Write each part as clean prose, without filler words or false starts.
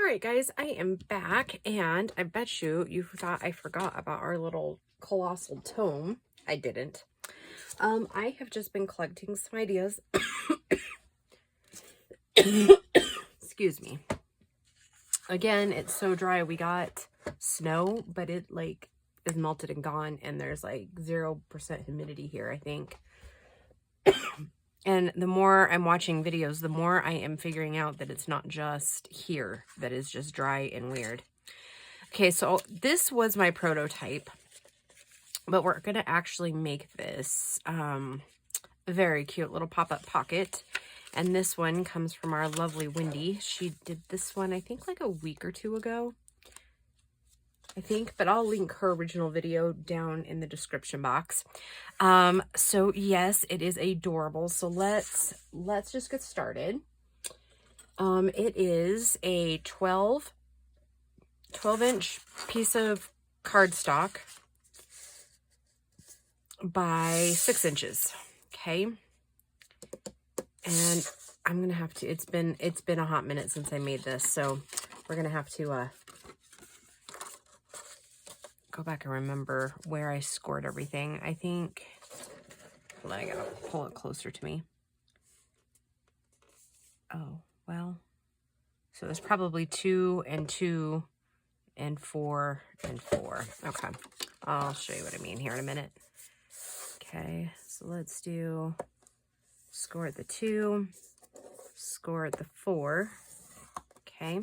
right, guys, I am back, and I bet you thought I forgot about our little colossal tome. I didn't. I have just been collecting some ideas. Excuse me. Again, it's so dry. We got snow, but it like is melted and gone, and there's like 0% humidity here, I think. And the more I'm watching videos, the more I am figuring out that it's not just here that is just dry and weird. Okay, so this was my prototype, but we're going to actually make this a very cute little pop-up pocket. And this one comes from our lovely Wendy. She did this one, I think, like a week or two ago. I think, but I'll link her original video down in the description box. So yes, it is adorable. So let's just get started. It is a 12-inch piece of cardstock by 6 inches. Okay. And I'm gonna have to, it's been a hot minute since I made this, so we're gonna have to go back and remember where I scored everything. I think, hold on, I gotta pull it closer to me. Oh, well, so there's probably 2 and 2 and 4 and 4. Okay, I'll show you what I mean here in a minute. Okay, so let's do score at the 2, score at the 4. Okay.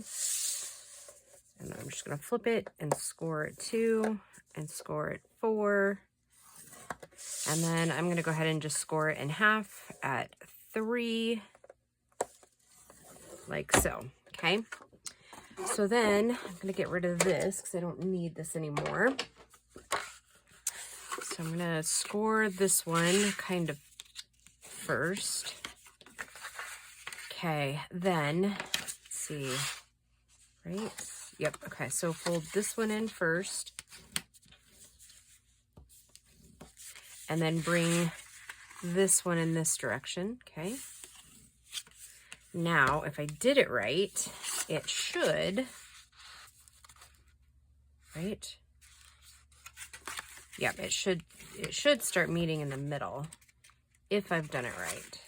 And I'm just going to flip it and score at 2 and score at 4. And then I'm going to go ahead and just score it in half at 3, like so. Okay. So then I'm going to get rid of this because I don't need this anymore. So I'm going to score this one kind of first. Okay. Then, let's see, right? Yep, okay, so fold this one in first. And then bring this one in this direction, okay? Now, if I did it right, it should, right? Yep, it should start meeting in the middle if I've done it right.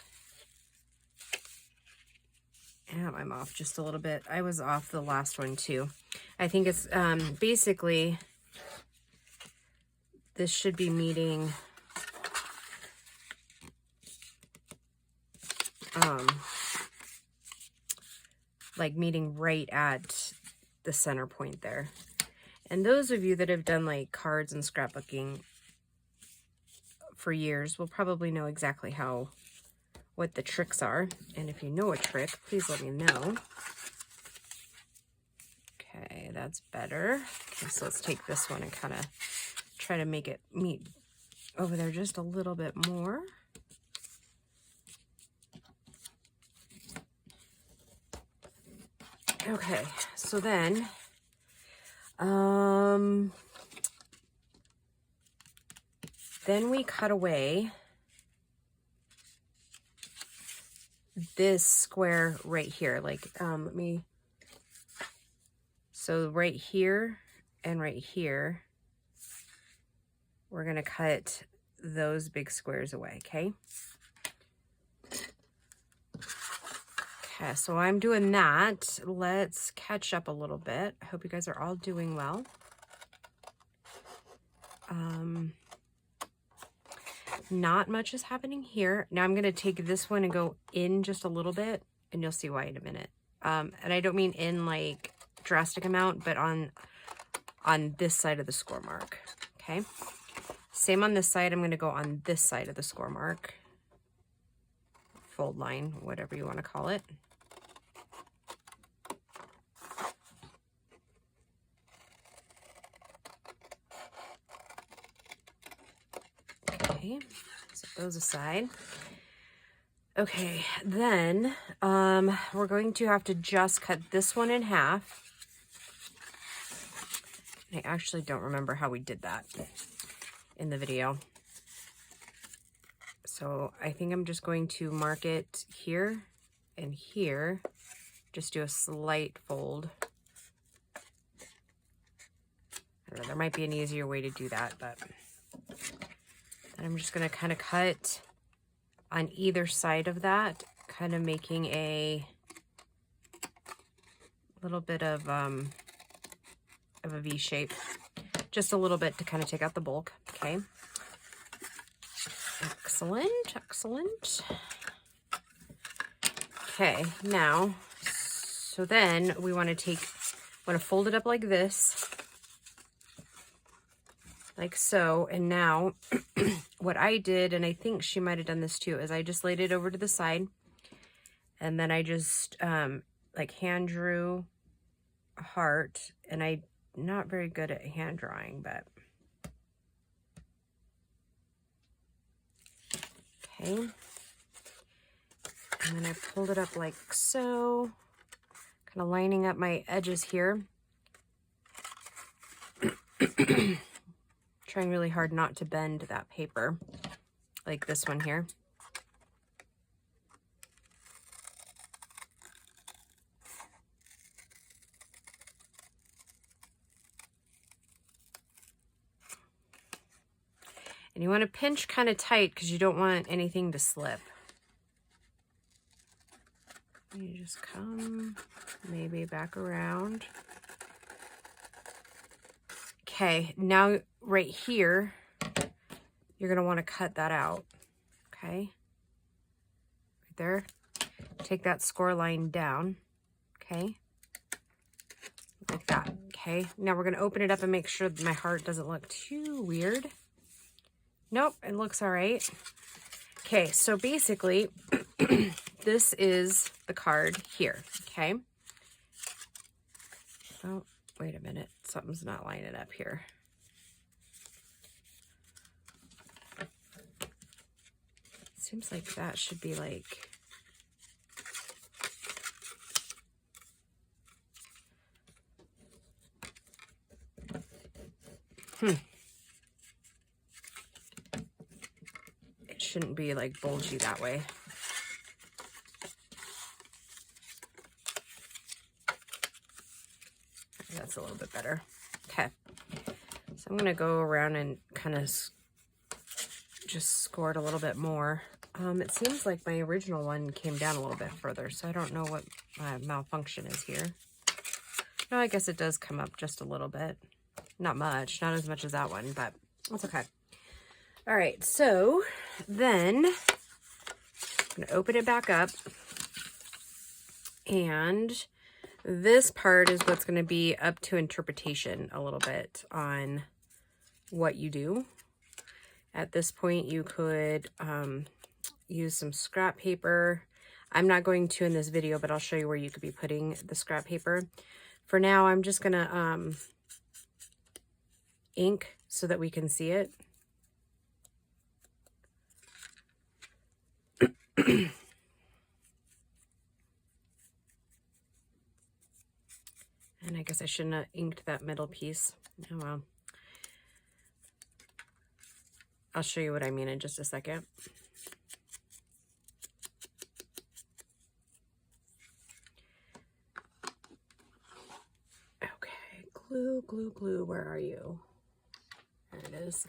And I'm off just a little bit. I was off the last one too. I think it's basically, this should be meeting like meeting right at the center point there. And those of you that have done like cards and scrapbooking for years will probably know exactly what the tricks are. And if you know a trick, please let me know. Okay, that's better. Okay, so let's take this one and kind of try to make it meet over there just a little bit more. Okay, so then, then we cut away this square right here. Like, so right here and right here, we're gonna cut those big squares away, okay? Okay, so I'm doing that. Let's catch up a little bit. I hope you guys are all doing well. Not much is happening here. Now I'm going to take this one and go in just a little bit, and you'll see why in a minute. And I don't mean in like drastic amount, but on this side of the score mark. Okay. Same on this side. I'm going to go on this side of the score mark. Fold line, whatever you want to call it. Okay, set those aside. Okay, then we're going to have to just cut this one in half. I actually don't remember how we did that in the video. So I think I'm just going to mark it here and here. Just do a slight fold I don't know, there might be an easier way to do that, but then I'm just going to kind of cut on either side of that, kind of making a little bit of a V shape, just a little bit to kind of take out the bulk. Okay. Excellent, excellent. Okay, now, so then we want to fold it up like this, like so. And now what I did, and I think she might have done this too, is I just laid it over to the side, and then I just like hand drew a heart. And I'm not very good at hand drawing, but okay. And then I pulled it up like so, kind of lining up my edges here. Trying really hard not to bend that paper, like this one here. And you want to pinch kind of tight because you don't want anything to slip. You just come maybe back around. Okay, now right here, you're going to want to cut that out. Okay, right there. Take that score line down. Okay, like that. Okay, now we're going to open it up and make sure that my heart doesn't look too weird. Nope, it looks all right. Okay, so basically, this is the card here, okay? Oh, wait a minute. Something's not lining up here. Seems like that should be like... It shouldn't be like bulgy that way. That's a little bit better. Okay. So I'm going to go around and kind of just score it a little bit more. It seems like my original one came down a little bit further, so I don't know what my malfunction is here. No, I guess it does come up just a little bit. Not much, not as much as that one, but that's okay. All right, so then I'm going to open it back up, and this part is what's going to be up to interpretation a little bit on what you do. At this point, you could use some scrap paper. I'm not going to in this video, but I'll show you where you could be putting the scrap paper. For now, I'm just going to ink so that we can see it. And I guess I shouldn't have inked that middle piece. Oh well. I'll show you what I mean in just a second. Okay, glue, glue, glue, where are you? There it is.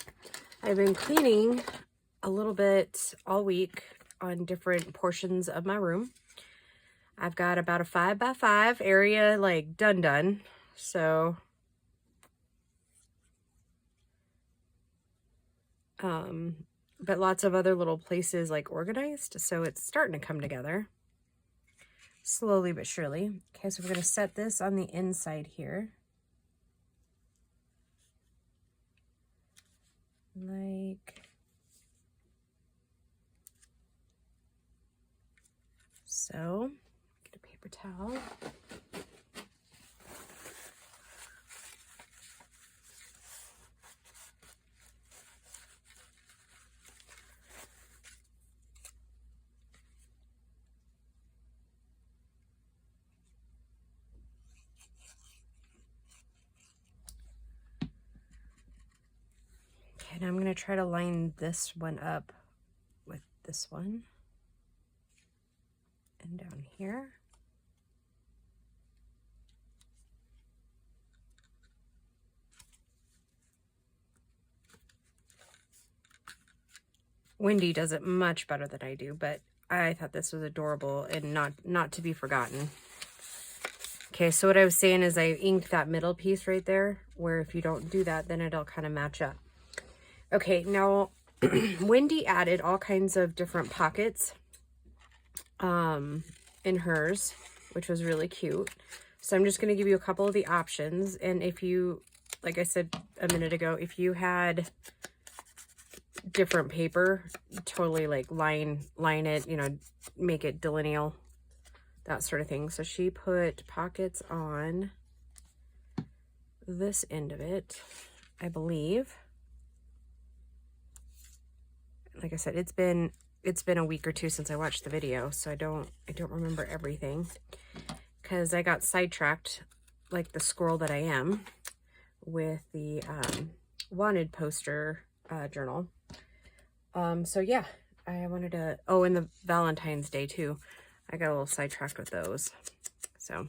I've been cleaning a little bit all week on different portions of my room. I've got about a 5x5 area like done. So, but lots of other little places like organized. So it's starting to come together slowly but surely. Okay, so we're going to set this on the inside here. Like so. Get a paper towel. Okay, now I'm going to try to line this one up with this one. And down here. Wendy does it much better than I do, but I thought this was adorable and not to be forgotten. Okay, so what I was saying is I inked that middle piece right there, where if you don't do that, then it'll kind of match up. Okay, now Wendy added all kinds of different pockets in hers, which was really cute. So I'm just going to give you a couple of the options. And if you, like I said a minute ago, if you had different paper, totally like line it, you know, make it delineal, that sort of thing. So she put pockets on this end of it, I believe. Like I said, it's been a week or two since I watched the video, so I don't remember everything because I got sidetracked like the squirrel that I am with the wanted poster journal. So yeah, I wanted to, oh, and the Valentine's Day too. I got a little sidetracked with those. So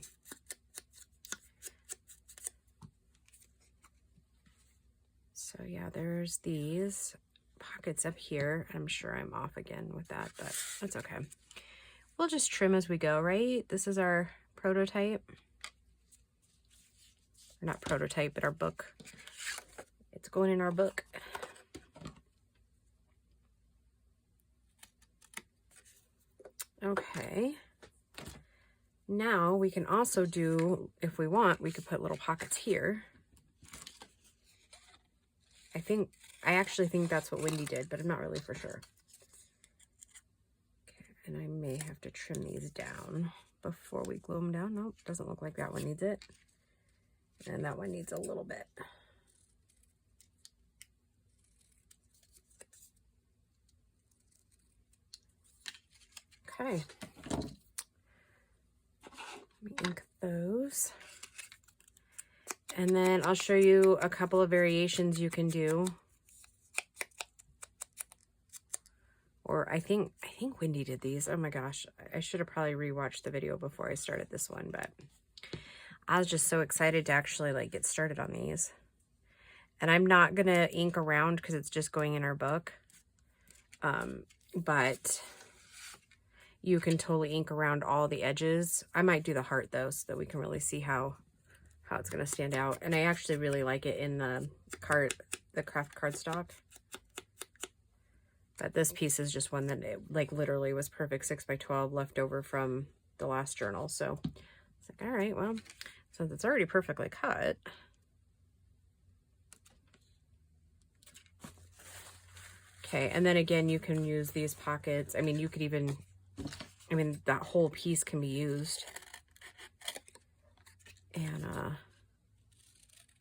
yeah, there's these pockets up here. I'm sure I'm off again with that, but that's okay. We'll just trim as we go, right? This is our prototype. Or not prototype, but our book. It's going in our book. Okay. Now we can also do, if we want, we could put little pockets here. I actually think that's what Wendy did, but I'm not really for sure. Okay, and I may have to trim these down before we glue them down. Nope, doesn't look like that one needs it. And that one needs a little bit. Okay. Let me ink those. And then I'll show you a couple of variations you can do. Or I think Wendy did these. Oh my gosh, I should have probably rewatched the video before I started this one, but I was just so excited to actually like get started on these. And I'm not gonna ink around because it's just going in our book. But you can totally ink around all the edges. I might do the heart though, so that we can really see how it's gonna stand out. And I actually really like it in the craft cardstock. But this piece is just one that it, like literally was perfect 6x12 left over from the last journal. So it's like, all right, well, since it's already perfectly cut. Okay, and then again, you can use these pockets. I mean, you could even, that whole piece can be used. And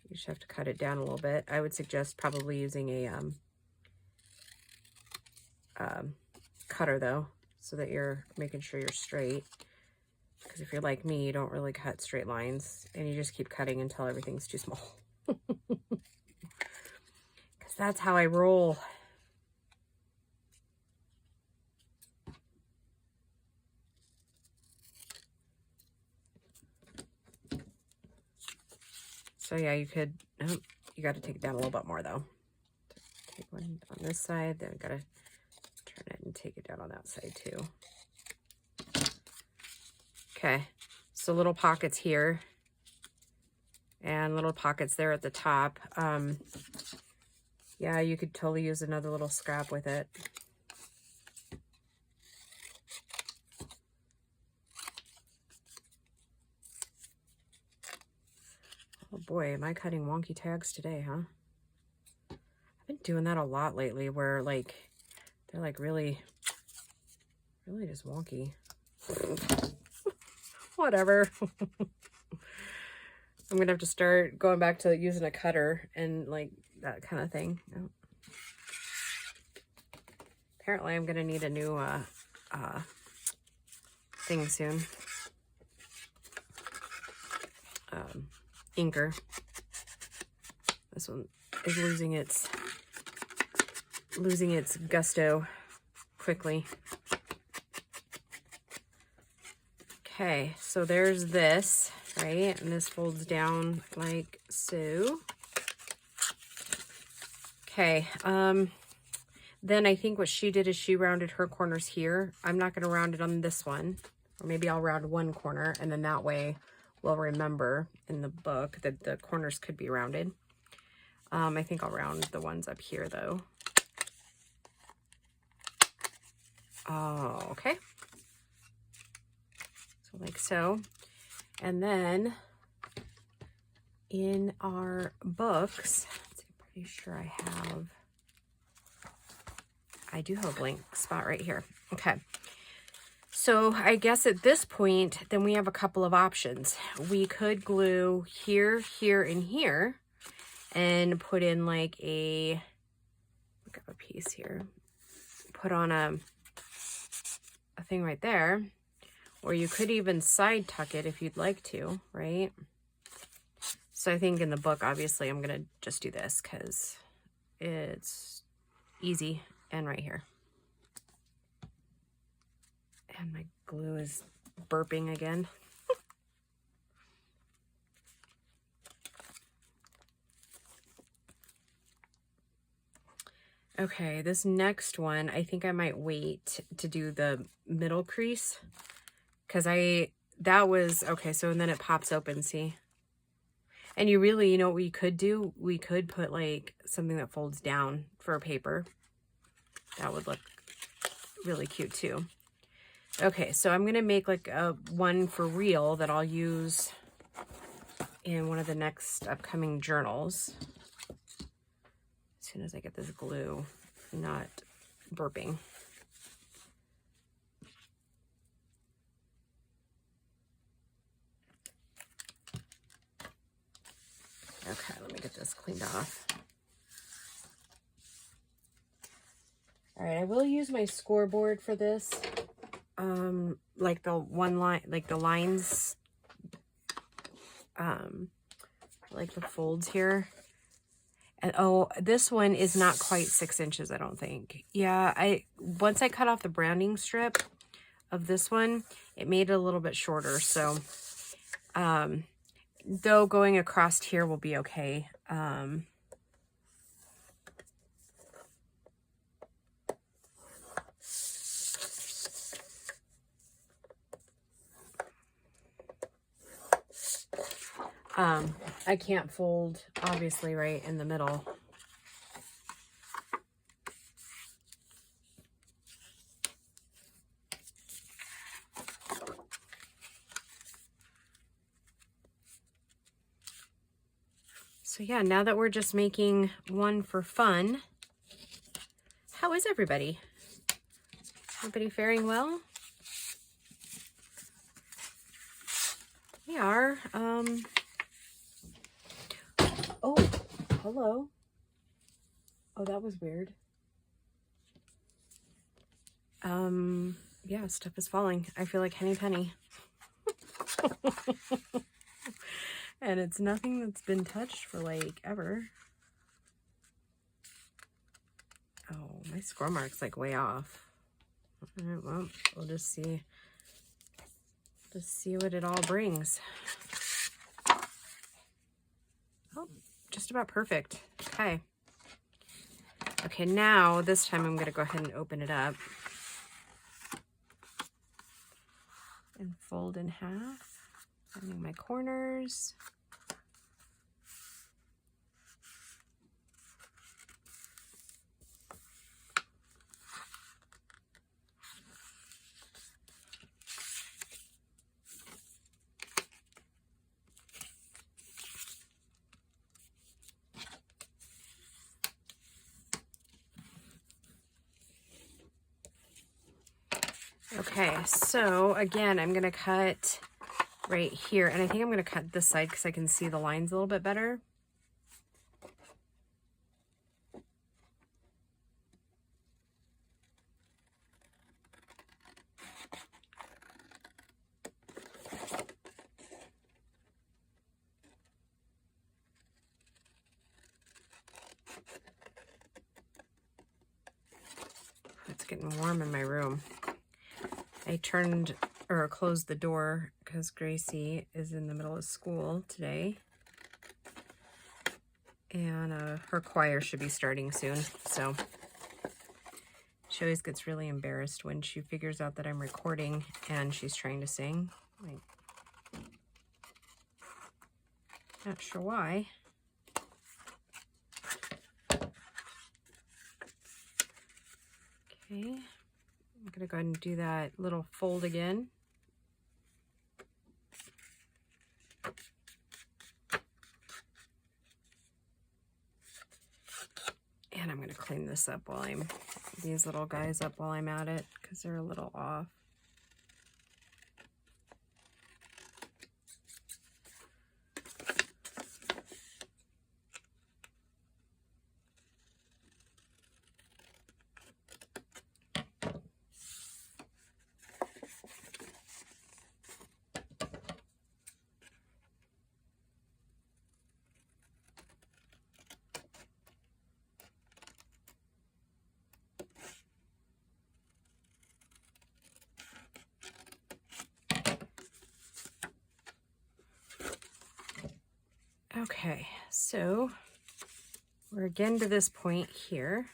you just have to cut it down a little bit. I would suggest probably using a cutter though, so that you're making sure you're straight. Because if you're like me, you don't really cut straight lines and you just keep cutting until everything's too small. Because that's how I roll. So yeah, you could, oh, you got to take it down a little bit more though. Take one on this side, then got to turn it and take it down on that side too. Okay, so little pockets here and little pockets there at the top. Yeah, you could totally use another little scrap with it. Oh boy, am I cutting wonky tags today, huh? I've been doing that a lot lately where like, they're like really just wonky. Whatever. I'm gonna have to start going back to using a cutter and like that kind of thing. Oh. Apparently I'm gonna need a new thing soon. Inker. This one is losing its gusto quickly. Okay, so there's this, right? And this folds down like so. Okay, Then I think what she did is she rounded her corners here. I'm not going to round it on this one. Or maybe I'll round one corner, and then that way we'll remember in the book that the corners could be rounded. I think I'll round the ones up here, though. Oh, okay. So like so. And then in our books, I'm pretty sure I do have a blank spot right here. Okay. So I guess at this point, then we have a couple of options. We could glue here, here, and here, and put in like a, look at a piece here, put on a thing right there, or you could even side tuck it if you'd like to, right? So I think in the book, obviously, I'm going to just do this because it's easy and right here. And my glue is burping again. Okay, this next one, I think I might wait to do the middle crease because that was, okay, so and then it pops open, see? And you really, you know what we could do? We could put like something that folds down for a paper. That would look really cute too. Okay, so I'm going to make like a one for real that I'll use in one of the next upcoming journals. As soon as I get this glue not burping. Okay, let me get this cleaned off. All right, I will use my scoreboard for this. Like the one line, like the lines, like the folds here. And oh, this one is not quite 6 inches, I don't think. Yeah, once I cut off the branding strip of this one, it made it a little bit shorter. So, though going across here will be okay. I can't fold, obviously, right in the middle. So yeah, now that we're just making one for fun, how is everybody? Everybody faring well? We are. Oh, hello. Oh, that was weird. Yeah, stuff is falling. I feel like Henny Penny. And it's nothing that's been touched for like ever. Oh, my score mark's like way off. All right, well, we'll just see what it all brings. Oh, just about perfect. Okay. Okay, now this time I'm going to go ahead and open it up and fold in half. Finding my corners. Okay, so again, I'm going to cut right here, and I think I'm going to cut this side because I can see the lines a little bit better. It's getting warm in my room. I turned or closed the door because Gracie is in the middle of school today. And her choir should be starting soon. So She always gets really embarrassed when she figures out that I'm recording and she's trying to sing. Like, not sure why. Okay, I'm gonna go ahead and do that little fold again. And I'm gonna clean this up while these little guys up while I'm at it, because they're a little off. Okay, so we're again to this point here.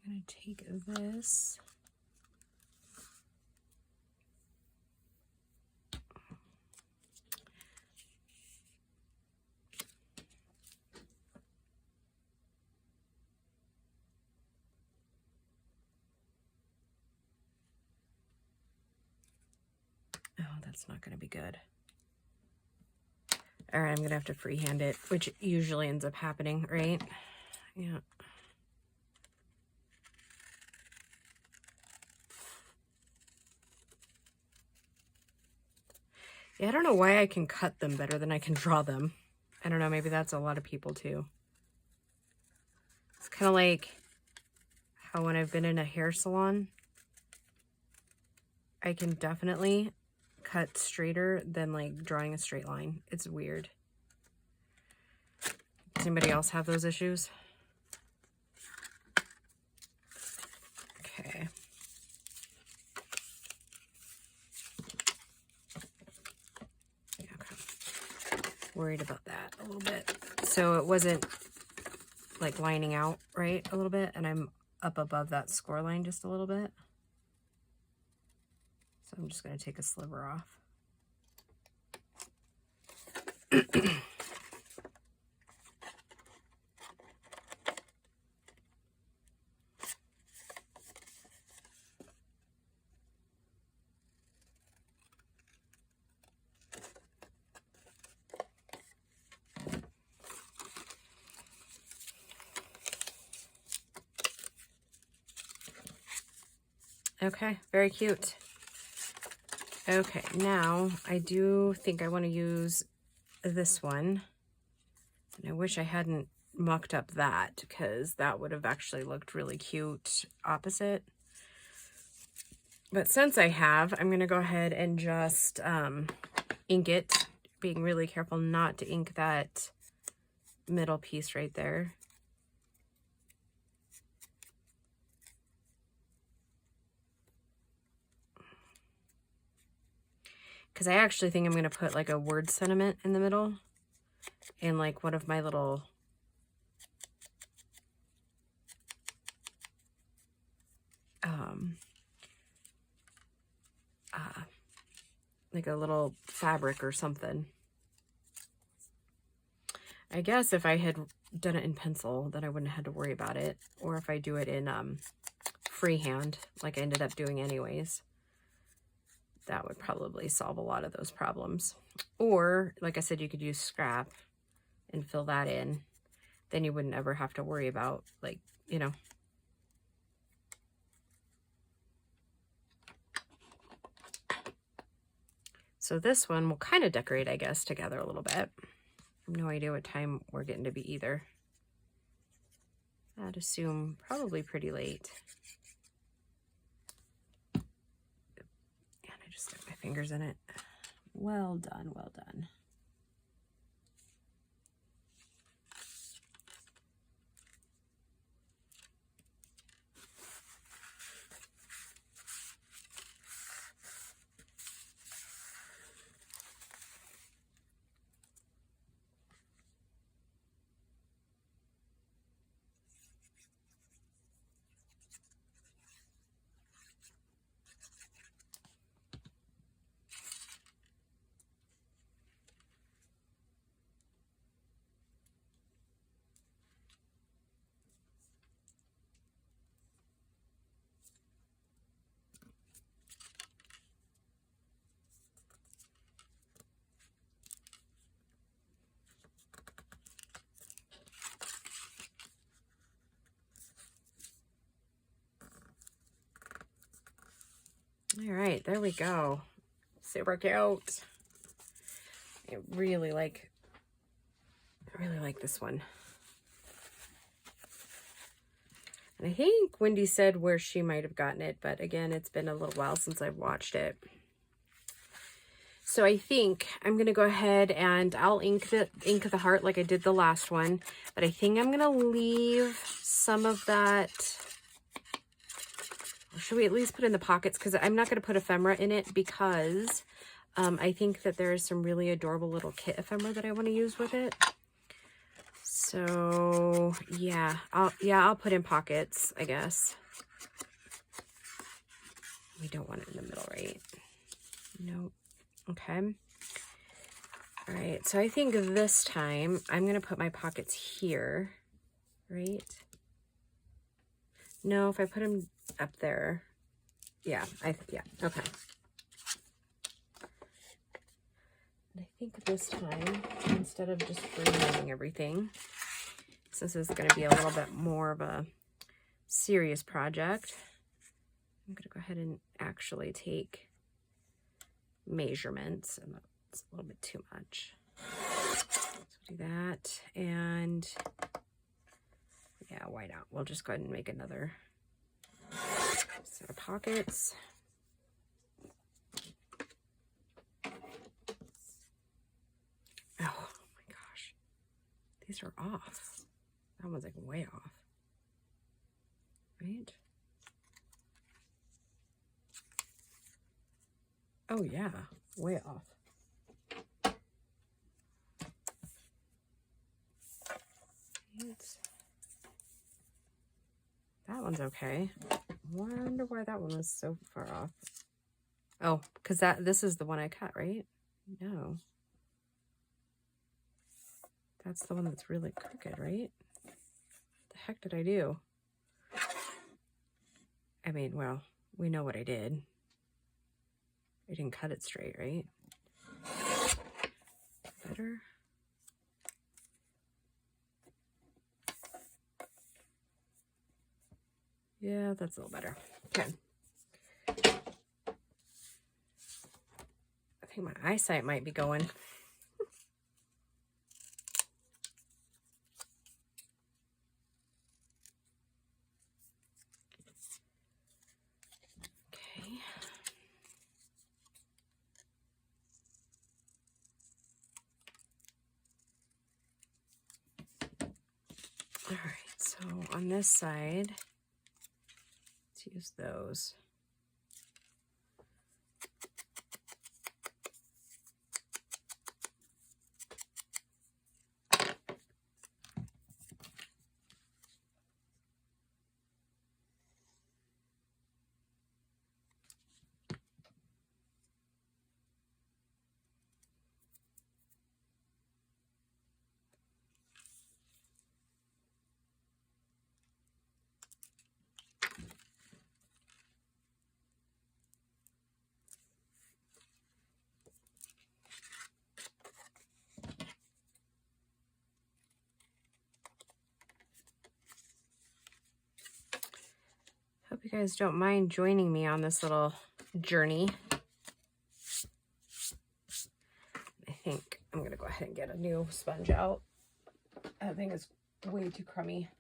I'm going to take this. Oh, that's not going to be good. All right, I'm going to have to freehand it, which usually ends up happening, right? Yeah. Yeah, I don't know why I can cut them better than I can draw them. I don't know, maybe that's a lot of people too. It's kind of like how when I've been in a hair salon, I can definitely cut straighter than like drawing a straight line. It's weird. Does anybody else have those issues? Okay. Worried about that a little bit. So it wasn't like lining out right a little bit, and I'm up above that score line just a little bit. So I'm just going to take a sliver off. Okay, very cute. Okay, now I do think I want to use this one. And I wish I hadn't mucked up that, because that would have actually looked really cute opposite. But since I have, I'm going to go ahead and just ink it, being really careful not to ink that middle piece right there. Because I actually think I'm going to put like a word sentiment in the middle, and like one of my little like a little fabric or something. I guess if I had done it in pencil, then I wouldn't have had to worry about it. Or if I do it in freehand, like I ended up doing anyways, that would probably solve a lot of those problems. Or, like I said, you could use scrap and fill that in. Then you wouldn't ever have to worry about, like, you know. So this one will kind of decorate, I guess, together a little bit. I have no idea what time we're getting to be either. I'd assume probably pretty late. And I just stuck my fingers in it. Well done, well done. right, there we go. Super cute. I really like this one. And I think Wendy said where she might have gotten it, but again, it's been a little while since I've watched it. So I think I'm going to go ahead and I'll ink the heart like I did the last one, but I think I'm going to leave some of that. Or should we at least put in the pockets? Because I'm not going to put ephemera in it because I think that there's some really adorable little kit ephemera that I want to use with it. So yeah, I'll put in pockets, I guess. We don't want it in the middle, right? Nope. Okay. All right, so I think this time I'm going to put my pockets here, right? No, if I put them up there, yeah, yeah, okay. And I think this time, instead of just freehanding everything, since this is going to be a little bit more of a serious project, I'm going to go ahead and actually take measurements, and that's a little bit too much. So do that, and yeah, why not? We'll just go ahead and make another set of pockets. Oh my gosh, these are off. That one's like way off, right? Oh yeah, way off. That one's okay. Wonder why that one was so far off. Oh, because this is the one I cut, right? No. That's the one that's really crooked, right? What the heck did I do? I mean, well, we know what I did. I didn't cut it straight, right? Better. Yeah, that's a little better. Okay. I think my eyesight might be going. Okay. All right, so on this side, let's use those. Hope you guys don't mind joining me on this little journey. I think I'm going to go ahead and get a new sponge out. That thing is way too crummy.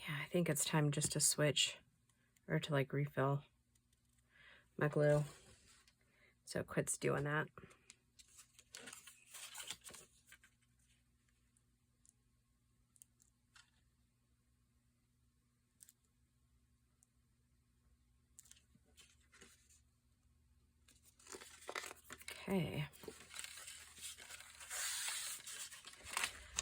I think it's time just to switch or to like refill my glue so it quits doing that. Okay.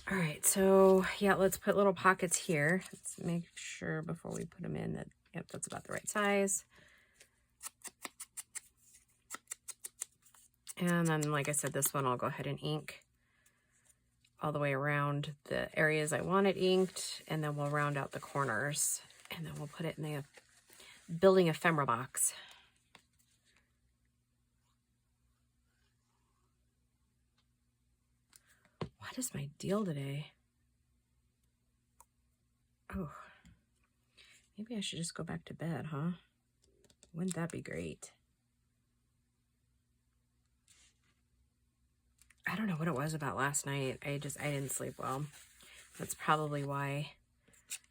All right, so yeah, let's put little pockets here. Let's make sure before we put them in that Yep, that's about the right size. And then, like I said, this one I'll go ahead and ink all the way around the areas I want it inked, and then we'll round out the corners, and then we'll put it in the building ephemera box. What is my deal today? Oh, maybe I should just go back to bed, huh? Wouldn't that be great? I don't know what it was about last night. I didn't sleep well. That's probably why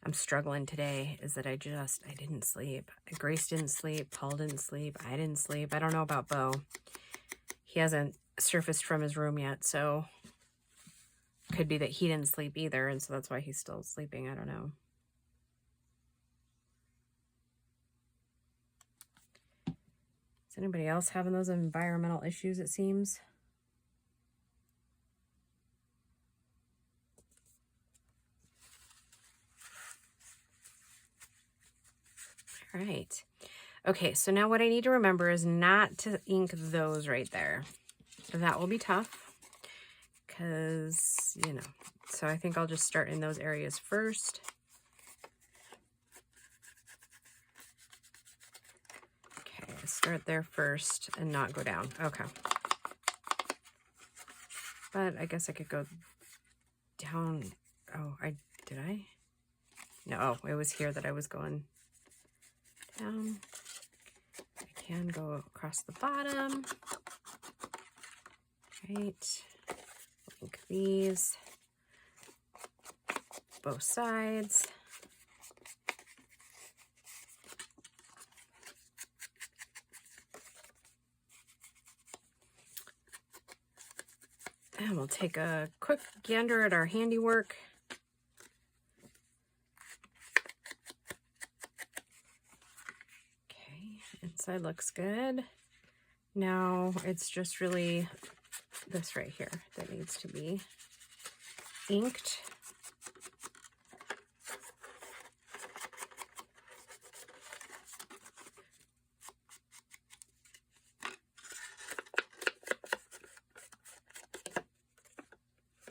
I'm struggling today, is that I didn't sleep. Grace didn't sleep. Paul didn't sleep. I didn't sleep. I don't know about Bo. He hasn't surfaced from his room yet, so could be that he didn't sleep either, and so that's why he's still sleeping. I don't know. Is anybody else having those environmental issues, it seems? All right. Okay, so now what I need to remember is not to ink those right there. That will be tough because, you know, so I think I'll just start in those areas first. Okay, start there first and not go down. Okay. But I guess I could go down. Oh, did I? No, it was here that I was going down. I can go across the bottom. Right. Link these. Both sides. And we'll take a quick gander at our handiwork. Okay, inside looks good. Now it's just really this right here that needs to be inked.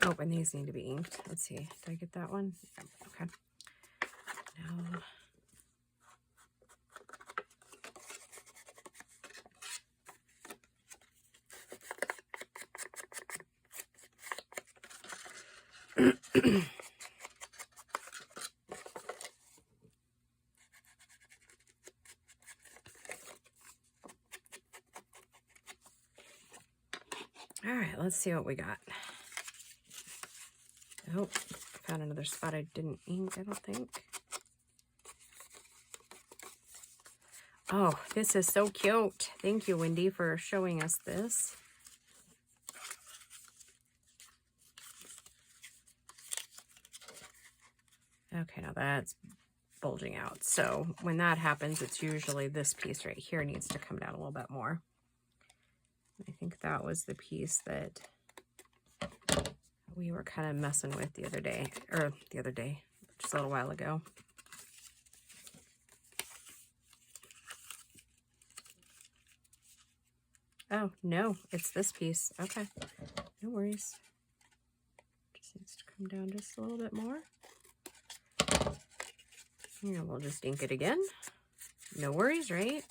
Oh, and these need to be inked. Let's see. Did I get that one? Okay. Now, all right, let's see what we got. Oh, found another spot I didn't ink, I don't think. Oh, this is so cute. Thank you, Wendy, for showing us this. Okay, now that's bulging out. So when that happens, it's usually this piece right here needs to come down a little bit more. I think that was the piece that we were kind of messing with the other day, just a little while ago. Oh, no, it's this piece. Okay, no worries. Just needs to come down just a little bit more. And we'll just ink it again. No worries, right?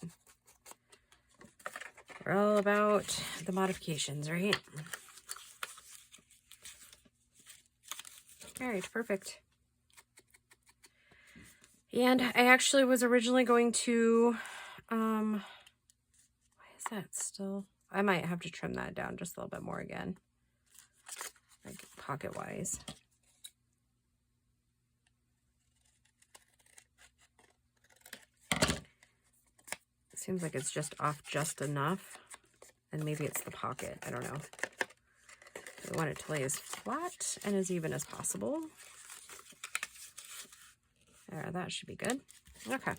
We're all about the modifications, right? All right, perfect. And I actually was originally going to, why is that still? I might have to trim that down just a little bit more again, like pocket-wise. It seems like it's just off just enough, and maybe it's the pocket. I don't know. We want it to lay as flat and as even as possible. There, that should be good. Okay.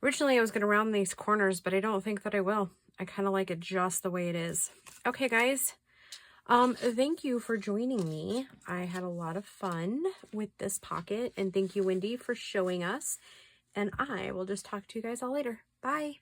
Originally, I was going to round these corners, but I don't think that I will. I kind of like it just the way it is. Okay, guys. Thank you for joining me. I had a lot of fun with this pocket, and thank you, Wendy, for showing us. And I will just talk to you guys all later. Bye.